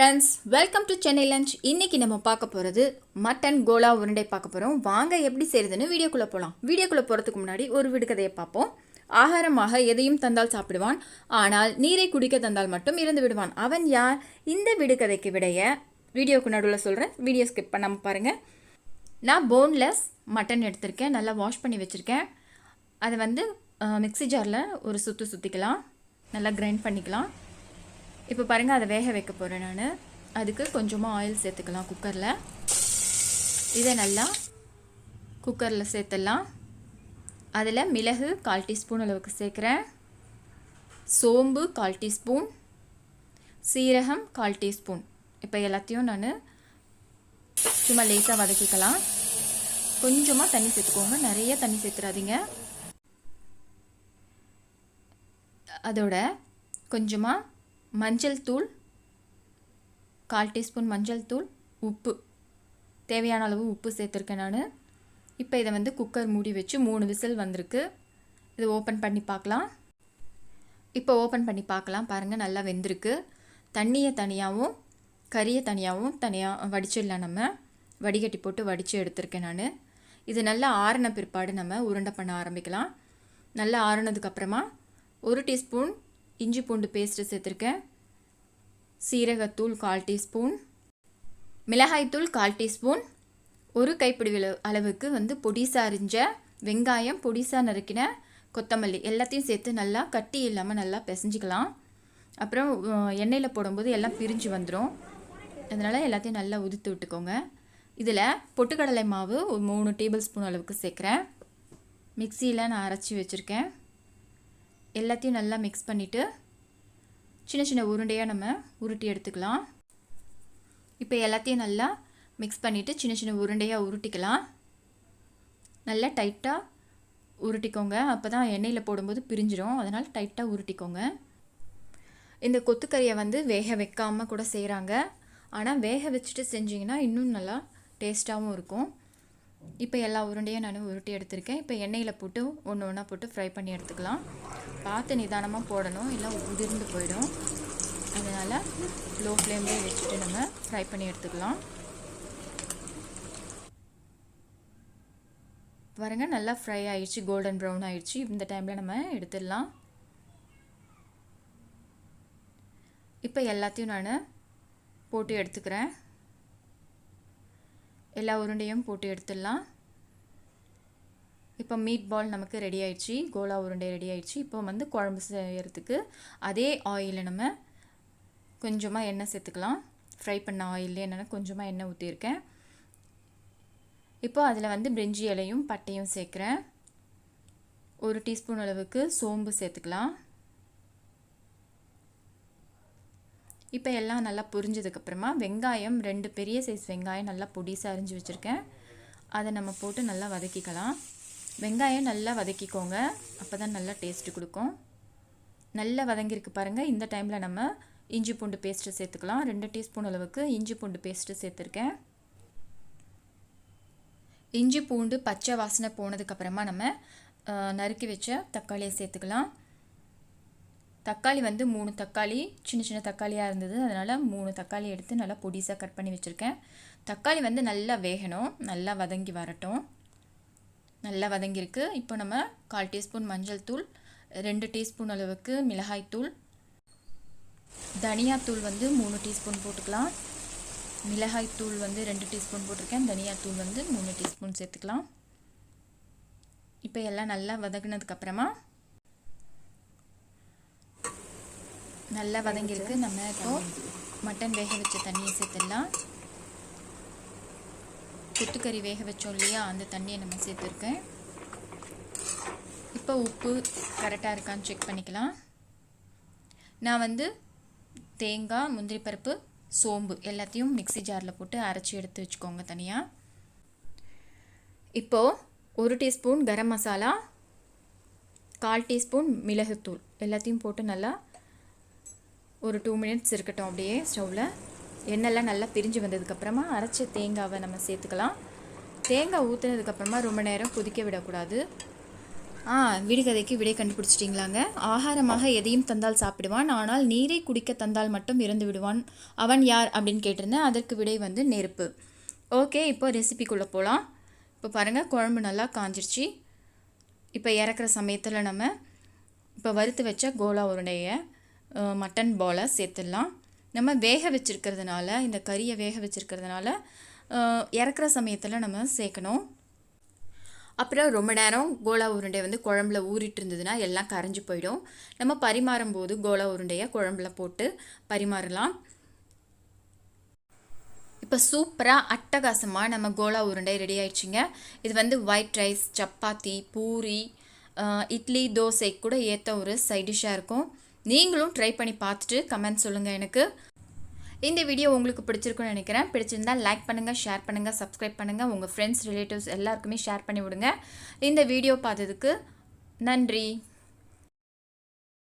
Friends, welcome to Chennai lunch. இன்றைக்கி நம்ம பார்க்க போகிறது மட்டன் கோலா உருண்டை பார்க்க போகிறோம். வாங்க எப்படி செய்கிறதுன்னு வீடியோக்குள்ளே போகலாம். வீடியோக்குள்ளே போகிறதுக்கு முன்னாடி ஒரு விடுகதையை பார்ப்போம். ஆகாரமாக எதையும் தந்தால் சாப்பிடுவான், ஆனால் நீரை குடிக்க தந்தால் மட்டும் இறந்து விடுவான். அவன் யார்? இந்த விடுகதைக்கு விடைய வீடியோக்கு நடுவில் சொல்கிறேன். வீடியோ ஸ்கிப் பண்ணாமல் பாருங்கள். நான் போன்லெஸ் மட்டன் எடுத்திருக்கேன். நல்லா வாஷ் பண்ணி வச்சுருக்கேன். அதை மிக்ஸி ஜாரில் ஒரு சுற்றிக்கலாம். நல்லா கிரைண்ட் பண்ணிக்கலாம். இப்போ பாருங்கள், அதை வேக வைக்க போகிறேன் நான். அதுக்கு கொஞ்சமாக ஆயில் சேர்த்துக்கலாம் குக்கரில். இதை நல்லா குக்கரில் சேர்த்துடலாம். அதில் மிளகு 1/4 டீஸ்பூன் அளவுக்கு சேர்க்குறேன். சோம்பு 1/4 டீஸ்பூன், சீரகம் 1/4 டீஸ்பூன். இப்போ எல்லாத்தையும் நான் சும்மா லேசாக வதக்கிக்கலாம். கொஞ்சமாக தண்ணி சேர்த்துக்கோங்க, நிறைய தண்ணி சேர்த்துறாதீங்க. அதோட கொஞ்சமாக மஞ்சள் தூள் 1/4 டீஸ்பூன் மஞ்சள் தூள், உப்பு தேவையான அளவு உப்பு சேர்த்துருக்கேன் நான். இப்போ இதை குக்கர் மூடி வச்சு 3 விசில் வந்திருக்கு. இதை ஓப்பன் பண்ணி பார்க்கலாம். இப்போ ஓப்பன் பண்ணி பார்க்கலாம். பாருங்கள், நல்லா வெந்திருக்கு. தண்ணியை தனியாகவும் கறியை தனியாகவும் வடிச்சிடலாம். நம்ம வடிகட்டி போட்டு வடித்து எடுத்திருக்கேன் நான். இது நல்லா ஆறின பிற்பாடு நம்ம உருண்டை பண்ண ஆரம்பிக்கலாம். நல்லா ஆறினதுக்கப்புறமா 1 டீஸ்பூன் இஞ்சி பூண்டு பேஸ்ட்டு சேர்த்துருக்கேன். சீரகத்தூள் 1/4 டீஸ்பூன், மிளகாய்த்தூள் 1/4 டீஸ்பூன், ஒரு கைப்பிடி அளவுக்கு பொடிசாக அரிஞ்ச வெங்காயம், பொடிசாக நறுக்கின கொத்தமல்லி எல்லாத்தையும் சேர்த்து நல்லா கட்டி இல்லாமல் நல்லா பிசைஞ்சிக்கலாம். அப்புறம் எண்ணெயில் போடும்போது எல்லாம் பிரிஞ்சு வந்துடும். அதனால் எல்லாத்தையும் நல்லா உதித்து விட்டுக்கோங்க. இதில் பொட்டுக்கடலை மாவு 3 டேபிள் ஸ்பூன் அளவுக்கு சேர்க்குறேன். மிக்சியில் நான் அரைச்சி வச்சுருக்கேன். எல்லாத்தையும் நல்லா மிக்ஸ் பண்ணிவிட்டு சின்ன சின்ன உருண்டையாக நம்ம உருட்டி எடுத்துக்கலாம். இப்போ எல்லாத்தையும் நல்லா மிக்ஸ் பண்ணிவிட்டு சின்ன சின்ன உருண்டையாக உருட்டிக்கலாம். நல்லா டைட்டாக உருட்டிக்கோங்க. அப்போ தான் எண்ணெயில் போடும்போது பிரிஞ்சிடும். அதனால் டைட்டாக உருட்டிக்கோங்க. இந்த கொத்துக்கறியை வேக வைக்காமல் கூட செய்கிறாங்க. ஆனால் வேக வச்சுட்டு செஞ்சிங்கன்னா இன்னும் நல்லா டேஸ்ட்டாகவும் இருக்கும். இப்போ எல்லா உருண்டையும் நான் உருட்டி எடுத்திருக்கேன். இப்போ எண்ணெயில் போட்டு ஒன்று ஒன்றா போட்டு ஃப்ரை பண்ணி எடுத்துக்கலாம். பார்த்து நிதானமாக போடணும், இல்லை உதிர்ந்து போயிடும். அதனால் லோ ஃப்ளேம்லேயே வச்சுட்டு நம்ம ஃப்ரை பண்ணி எடுத்துக்கலாம். பாருங்க, நல்லா ஃப்ரை ஆகிடுச்சு, கோல்டன் ப்ரௌன் ஆகிடுச்சு. இந்த டைமில் நம்ம எடுத்துடலாம். இப்போ எல்லாத்தையும் நான் போட்டு எடுத்துக்கிறேன். எல்லா உருண்டையும் போட்டு எடுத்துடலாம். இப்போ மீட் பால் நமக்கு ரெடி ஆயிடுச்சு. கோலா உருண்டை ரெடி ஆயிடுச்சு. இப்போ குழம்பு செய்கிறதுக்கு அதே ஆயிலில் நம்ம கொஞ்சமாக எண்ணெய் சேர்த்துக்கலாம். ஃப்ரை பண்ண ஆயிலே நான் கொஞ்சமாக எண்ணெய் ஊற்றிருக்கேன். இப்போ அதில் பிரிஞ்சி இலையும் பட்டையும் சேர்க்குறேன். 1 டீஸ்பூன் அளவுக்கு சோம்பு சேர்த்துக்கலாம். இப்போ எல்லாம் நல்லா பொரிஞ்சதுக்கப்புறமா வெங்காயம் 2 பெரிய சைஸ் வெங்காயம் நல்லா பொடிசாக அரிஞ்சு வச்சுருக்கேன். அதை நம்ம போட்டு நல்லா வதக்கிக்கலாம். வெங்காயம் நல்லா வதக்கிக்கோங்க, அப்போ தான் நல்லா டேஸ்ட்டு கொடுக்கும். நல்லா வதங்கியிருக்கு பாருங்கள். இந்த டைமில் நம்ம இஞ்சி பூண்டு பேஸ்ட்டு சேர்த்துக்கலாம். 2 டீஸ்பூன் அளவுக்கு இஞ்சி பூண்டு பேஸ்ட்டு சேர்த்துருக்கேன். இஞ்சி பூண்டு பச்சை வாசனை போனதுக்கப்புறமா நம்ம நறுக்கி வச்ச தக்காளியை சேர்த்துக்கலாம். தக்காளி 3 தக்காளி சின்ன சின்ன தக்காளியாக இருந்தது. அதனால் 3 தக்காளி எடுத்து நல்லா பொடிசாக கட் பண்ணி வச்சுருக்கேன். தக்காளி நல்லா வேகணும், நல்லா வதங்கி வரட்டும். நல்லா வதங்கியிருக்கு. இப்போ நம்ம 1/4 டீஸ்பூன் மஞ்சள் தூள், 2 டீஸ்பூன் அளவுக்கு மிளகாய்த்தூள், தனியாத்தூள் 3 டீஸ்பூன் போட்டுக்கலாம். மிளகாய்த்தூள் 2 டீஸ்பூன் போட்டிருக்கேன். தனியாத்தூள் 3 டீஸ்பூன் சேர்த்துக்கலாம். இப்போ எல்லாம் நல்லா வதங்கினதுக்கப்புறமா நல்லா வதங்கியிருக்கு. நம்ம இப்போ மட்டன் வேக வச்ச தண்ணியை சேர்த்துடலாம். கொத்துக்கறி வேக வச்சோம் இல்லையா, அந்த தண்ணியை நம்ம சேர்த்துருக்கேன். இப்போ உப்பு கரெக்டாக இருக்கான்னு செக் பண்ணிக்கலாம். நான் தேங்காய், முந்திரி பருப்பு, சோம்பு எல்லாத்தையும் மிக்ஸி ஜாரில் போட்டு அரைச்சி எடுத்து வச்சுக்கோங்க தனியாக. இப்போது 1 டீஸ்பூன் கரம் மசாலா, 1/4 டீஸ்பூன் மிளகுத்தூள் எல்லாத்தையும் போட்டு நல்லா ஒரு 2 மினிட்ஸ் இருக்கட்டும். அப்படியே ஸ்டவ்வில் எண்ணெய்லாம் நல்லா பிரிஞ்சு வந்ததுக்கப்புறமா அரைச்ச தேங்காவை நம்ம சேர்த்துக்கலாம். தேங்காய் ஊற்றுனதுக்கப்புறமா ரொம்ப நேரம் கொதிக்க விடக்கூடாது. விடுகதைக்கு விடை கண்டுபிடிச்சிட்டிங்களாங்க. ஆகாரமாக எதையும் தந்தால் சாப்பிடுவான், ஆனால் நீரை குடிக்க தந்தால் மட்டும் இறந்து விடுவான். அவன் யார் அப்படின்னு கேட்டிருந்தேன். அதற்கு விடை வந்து நெருப்பு. ஓகே, இப்போ ரெசிபிக்குள்ளே போகலாம். இப்போ பாருங்கள், குழம்பு நல்லா காஞ்சிருச்சு. இப்போ இறக்குற சமயத்தில் நம்ம இப்போ வறுத்து வச்ச கோலா உருண்டையை மட்டன் பாலை சேர்த்துடலாம். நம்ம வேக வச்சுருக்கிறதுனால, இந்த கறியை வேக வச்சுருக்கிறதுனால இறக்குற சமயத்தில் நம்ம சேர்க்கணும். அப்புறம் ரொம்ப நேரம் கோலா உருண்டை வந்து குழம்புல ஊறிட்டு இருந்ததுன்னா எல்லாம் கரைஞ்சி போயிடும். நம்ம பரிமாறும் போது கோலா உருண்டையை குழம்புல போட்டு பரிமாறலாம். இப்போ சூப்பராக அட்டகாசமாக நம்ம கோலா உருண்டை ரெடி ஆயிடுச்சுங்க. இது வந்து ஒயிட் ரைஸ், சப்பாத்தி, பூரி, இட்லி, தோசை கூட ஏற்ற ஒரு சைட் டிஷ்ஷாக இருக்கும். நீங்களும் ட்ரை பண்ணி பார்த்துட்டு கமெண்ட் சொல்லுங்கள் எனக்கு. இந்த வீடியோ உங்களுக்கு பிடிச்சிருக்குன்னு நினைக்கிறேன். பிடிச்சிருந்தால் லைக் பண்ணுங்கள், ஷேர் பண்ணுங்கள், சப்ஸ்கிரைப் பண்ணுங்கள். உங்கள் ஃப்ரெண்ட்ஸ், ரிலேட்டிவ்ஸ் எல்லாருக்குமே ஷேர் பண்ணி விடுங்க. இந்த வீடியோ பார்த்ததுக்கு நன்றி.